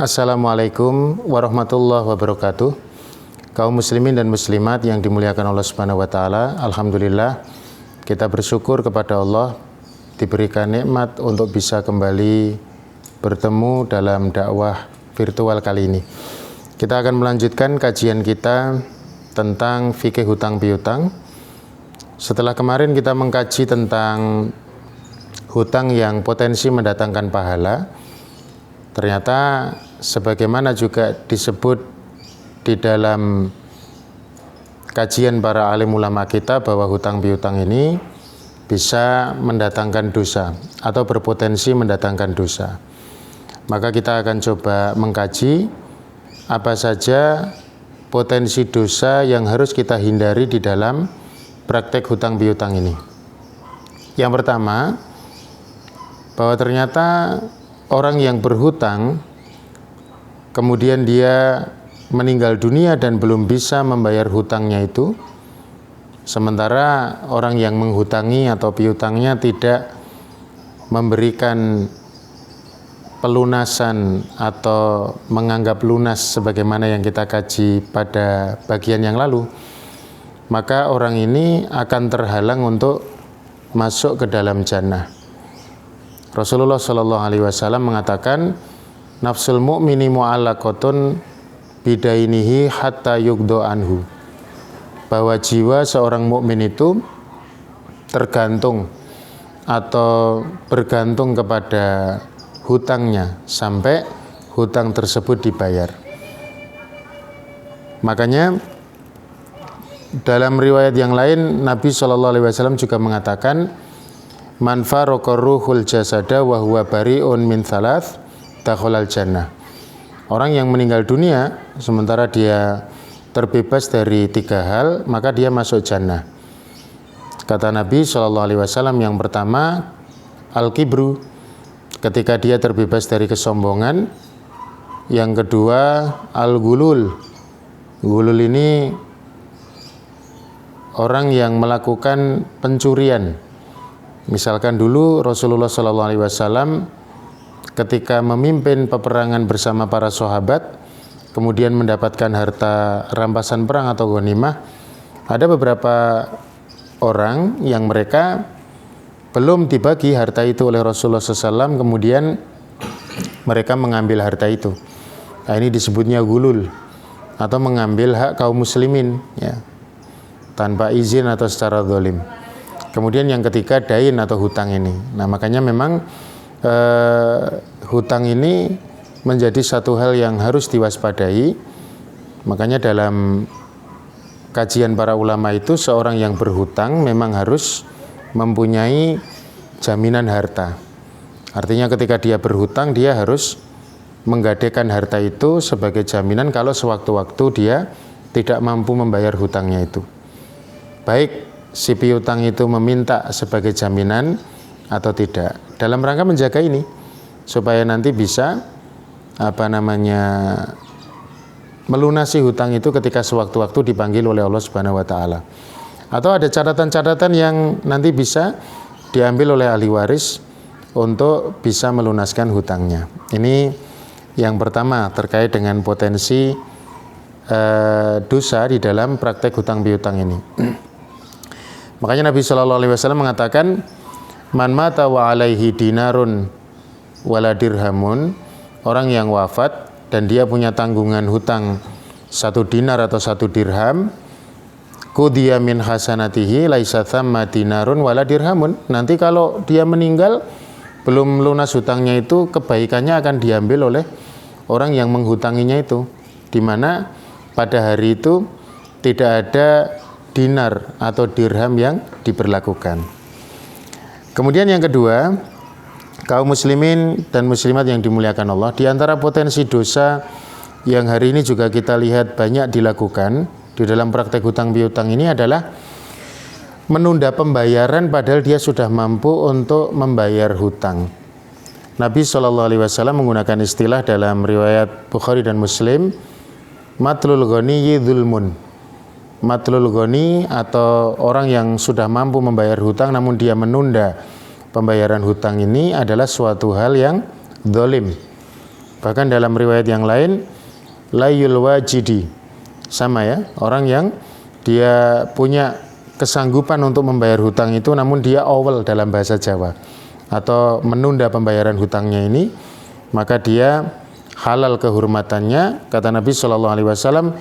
Assalamualaikum warahmatullahi wabarakatuh. Kaum muslimin dan muslimat yang dimuliakan Allah Subhanahu wa taala, alhamdulillah kita bersyukur kepada Allah diberikan nikmat untuk bisa kembali bertemu dalam dakwah virtual kali ini. Kita akan melanjutkan kajian kita tentang fikih hutang piutang. Setelah kemarin kita mengkaji tentang hutang yang potensi mendatangkan pahala, ternyata sebagaimana juga disebut di dalam kajian para alim ulama kita bahwa hutang piutang ini bisa mendatangkan dosa atau berpotensi mendatangkan dosa. Maka kita akan coba mengkaji apa saja potensi dosa yang harus kita hindari di dalam praktek hutang piutang ini. Yang pertama, bahwa ternyata orang yang berhutang kemudian dia meninggal dunia dan belum bisa membayar hutangnya itu, sementara orang yang menghutangi atau piutangnya tidak memberikan pelunasan atau menganggap lunas sebagaimana yang kita kaji pada bagian yang lalu, maka orang ini akan terhalang untuk masuk ke dalam jannah. Rasulullah SAW mengatakan, nafsul mu'mini mu'allaqatun bidainihi hatta yugdo anhu, bahwa jiwa seorang mukmin itu tergantung atau bergantung kepada hutangnya sampai hutang tersebut dibayar. Makanya dalam riwayat yang lain Nabi SAW juga mengatakan, man faraka ruhul jasada wa huwa bari'un min thalath dakhalal jannah. Orang yang meninggal dunia sementara dia terbebas dari 3 hal, maka dia masuk jannah. Kata Nabi SAW, yang pertama al-kibru, ketika dia terbebas dari kesombongan. Yang kedua al-gulul. Gulul ini orang yang melakukan pencurian. Misalkan dulu Rasulullah SAW ketika memimpin peperangan bersama para sahabat, kemudian mendapatkan harta rampasan perang atau ghanimah, ada beberapa orang yang mereka belum dibagi harta itu oleh Rasulullah SAW, kemudian mereka mengambil harta itu. Nah, ini disebutnya gulul atau mengambil hak kaum muslimin, ya, tanpa izin atau secara zalim. Kemudian yang ketiga dain atau hutang ini. Nah, makanya memang hutang ini menjadi satu hal yang harus diwaspadai. Makanya dalam kajian para ulama itu, seorang yang berhutang memang harus mempunyai jaminan harta. Artinya ketika dia berhutang, dia harus menggadaikan harta itu sebagai jaminan kalau sewaktu-waktu dia tidak mampu membayar hutangnya itu. Baik si piutang itu meminta sebagai jaminan atau tidak, dalam rangka menjaga ini supaya nanti bisa melunasi hutang itu ketika sewaktu-waktu dipanggil oleh Allah Subhanahu wa taala. Atau ada catatan-catatan yang nanti bisa diambil oleh ahli waris untuk bisa melunaskan hutangnya. Ini yang pertama terkait dengan potensi dosa di dalam praktek hutang piutang ini. Makanya Nabi SAW mengatakan, man mata wa alaihi dinarun wala dirhamun, orang yang wafat dan dia punya tanggungan hutang 1 dinar atau 1 dirham, qudiya min hasanatihi laisa thamma dinarun wala dirhamun. Nanti kalau dia meninggal belum lunas hutangnya itu, kebaikannya akan diambil oleh orang yang menghutanginya itu, di mana pada hari itu tidak ada dinar atau dirham yang diberlakukan. Kemudian yang kedua, kaum muslimin dan muslimat yang dimuliakan Allah, di antara potensi dosa yang hari ini juga kita lihat banyak dilakukan di dalam praktek hutang piutang ini adalah menunda pembayaran padahal dia sudah mampu untuk membayar hutang. Nabi SAW menggunakan istilah dalam riwayat Bukhari dan Muslim, matlul ghaniyyi dzulmun. Matlul ghani atau orang yang sudah mampu membayar hutang namun dia menunda pembayaran hutang ini adalah suatu hal yang zalim. Bahkan dalam riwayat yang lain, layul wajidi, sama ya, orang yang dia punya kesanggupan untuk membayar hutang itu namun dia awal dalam bahasa Jawa atau menunda pembayaran hutangnya ini, maka dia halal kehormatannya. Kata Nabi SAW,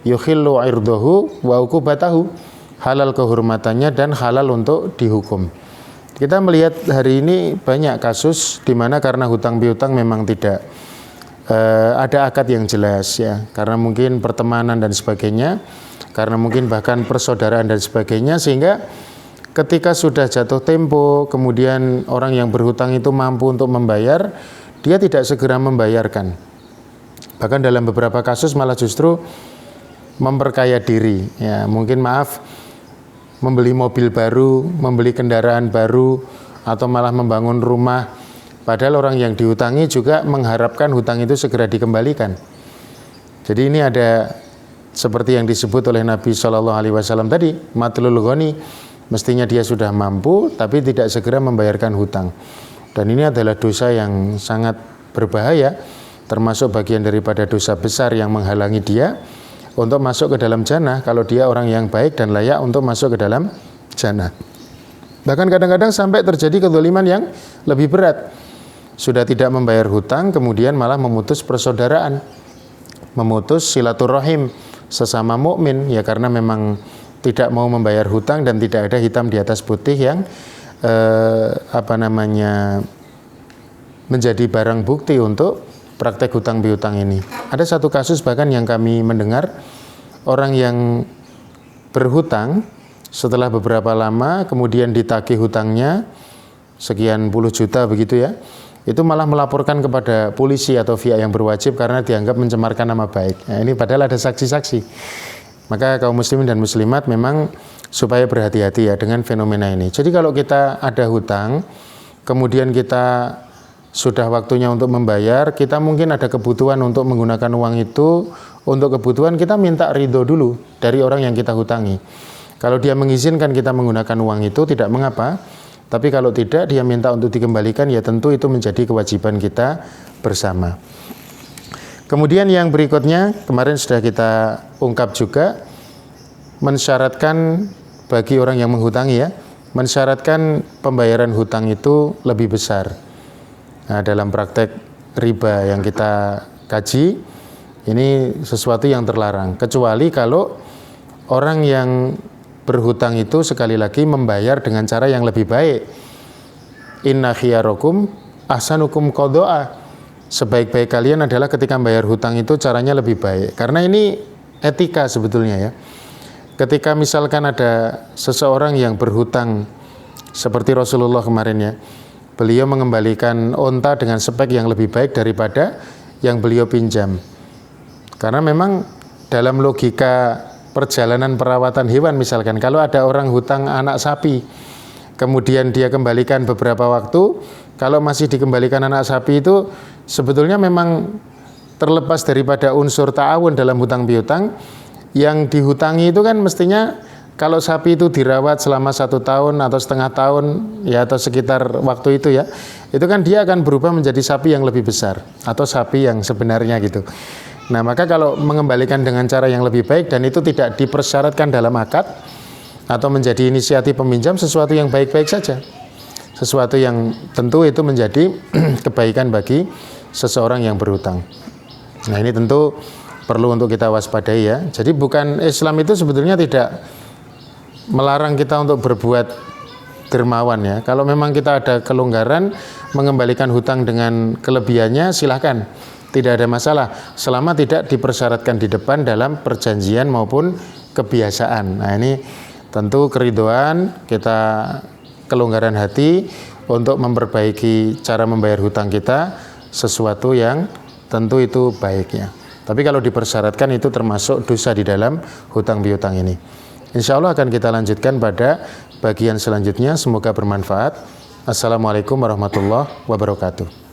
yukhillu irdahu wa uqubatahu, halal kehormatannya dan halal untuk dihukum. Kita melihat hari ini banyak kasus di mana karena hutang piutang memang tidak ada akad yang jelas ya, karena mungkin pertemanan dan sebagainya, karena mungkin bahkan persaudaraan dan sebagainya, sehingga ketika sudah jatuh tempo kemudian orang yang berhutang itu mampu untuk membayar, dia tidak segera membayarkan. Bahkan dalam beberapa kasus malah justru memperkaya diri ya, mungkin membeli mobil baru, membeli kendaraan baru, atau malah membangun rumah. Padahal orang yang dihutangi juga mengharapkan hutang itu segera dikembalikan. Jadi ini ada seperti yang disebut oleh Nabi SAW tadi, matlul ghani, mestinya dia sudah mampu tapi tidak segera membayarkan hutang. Dan ini adalah dosa yang sangat berbahaya, termasuk bagian daripada dosa besar yang menghalangi dia untuk masuk ke dalam jannah kalau dia orang yang baik dan layak untuk masuk ke dalam jannah. Bahkan kadang-kadang sampai terjadi kezaliman yang lebih berat. Sudah tidak membayar hutang, kemudian malah memutus persaudaraan, memutus silaturahim sesama mukmin ya, karena memang tidak mau membayar hutang dan tidak ada hitam di atas putih yang menjadi barang bukti untuk praktek hutang piutang ini. Ada satu kasus bahkan yang kami mendengar, orang yang berhutang setelah beberapa lama kemudian ditagih hutangnya sekian puluh juta begitu ya, itu malah melaporkan kepada polisi atau pihak yang berwajib karena dianggap mencemarkan nama baik. Nah, ini padahal ada saksi-saksi. Maka kaum muslimin dan muslimat memang supaya berhati-hati ya dengan fenomena ini. Jadi kalau kita ada hutang, kemudian kita sudah waktunya untuk membayar, kita mungkin ada kebutuhan untuk menggunakan uang itu untuk kebutuhan, kita minta ridho dulu dari orang yang kita hutangi. Kalau dia mengizinkan kita menggunakan uang itu tidak mengapa. Tapi kalau tidak, dia minta untuk dikembalikan, ya tentu itu menjadi kewajiban kita bersama. Kemudian yang berikutnya, kemarin sudah kita ungkap juga, mensyaratkan bagi orang yang menghutangi ya, mensyaratkan pembayaran hutang itu lebih besar. Nah, dalam praktek riba yang kita kaji, ini sesuatu yang terlarang. Kecuali kalau orang yang berhutang itu sekali lagi membayar dengan cara yang lebih baik. Inna khiyarakum ahsanukum qadha'a. Sebaik-baik kalian adalah ketika membayar hutang itu caranya lebih baik. Karena ini etika sebetulnya ya. Ketika misalkan ada seseorang yang berhutang seperti Rasulullah kemarin ya, beliau mengembalikan onta dengan spek yang lebih baik daripada yang beliau pinjam. Karena memang dalam logika perjalanan perawatan hewan misalkan, kalau ada orang hutang anak sapi kemudian dia kembalikan beberapa waktu, kalau masih dikembalikan anak sapi itu sebetulnya memang terlepas daripada unsur ta'awun dalam hutang piutang. Yang dihutangi itu kan mestinya kalau sapi itu dirawat selama 1 tahun atau setengah tahun ya, atau sekitar waktu itu ya, itu kan dia akan berubah menjadi sapi yang lebih besar atau sapi yang sebenarnya gitu. Nah, maka kalau mengembalikan dengan cara yang lebih baik dan itu tidak dipersyaratkan dalam akad atau menjadi inisiatif peminjam, sesuatu yang baik-baik saja. Sesuatu yang tentu itu menjadi kebaikan bagi seseorang yang berhutang. Nah, ini tentu perlu untuk kita waspadai ya. Jadi bukan, Islam itu sebetulnya tidak melarang kita untuk berbuat dermawan ya. Kalau memang kita ada kelonggaran mengembalikan hutang dengan kelebihannya, silahkan. Tidak ada masalah selama tidak dipersyaratkan di depan dalam perjanjian maupun kebiasaan. Nah, ini tentu keridhaan kita, kelonggaran hati untuk memperbaiki cara membayar hutang kita, sesuatu yang tentu itu baiknya. Tapi kalau dipersyaratkan itu termasuk dosa di dalam hutang piutang ini. Insya Allah akan kita lanjutkan pada bagian selanjutnya. Semoga bermanfaat. Assalamualaikum warahmatullahi wabarakatuh.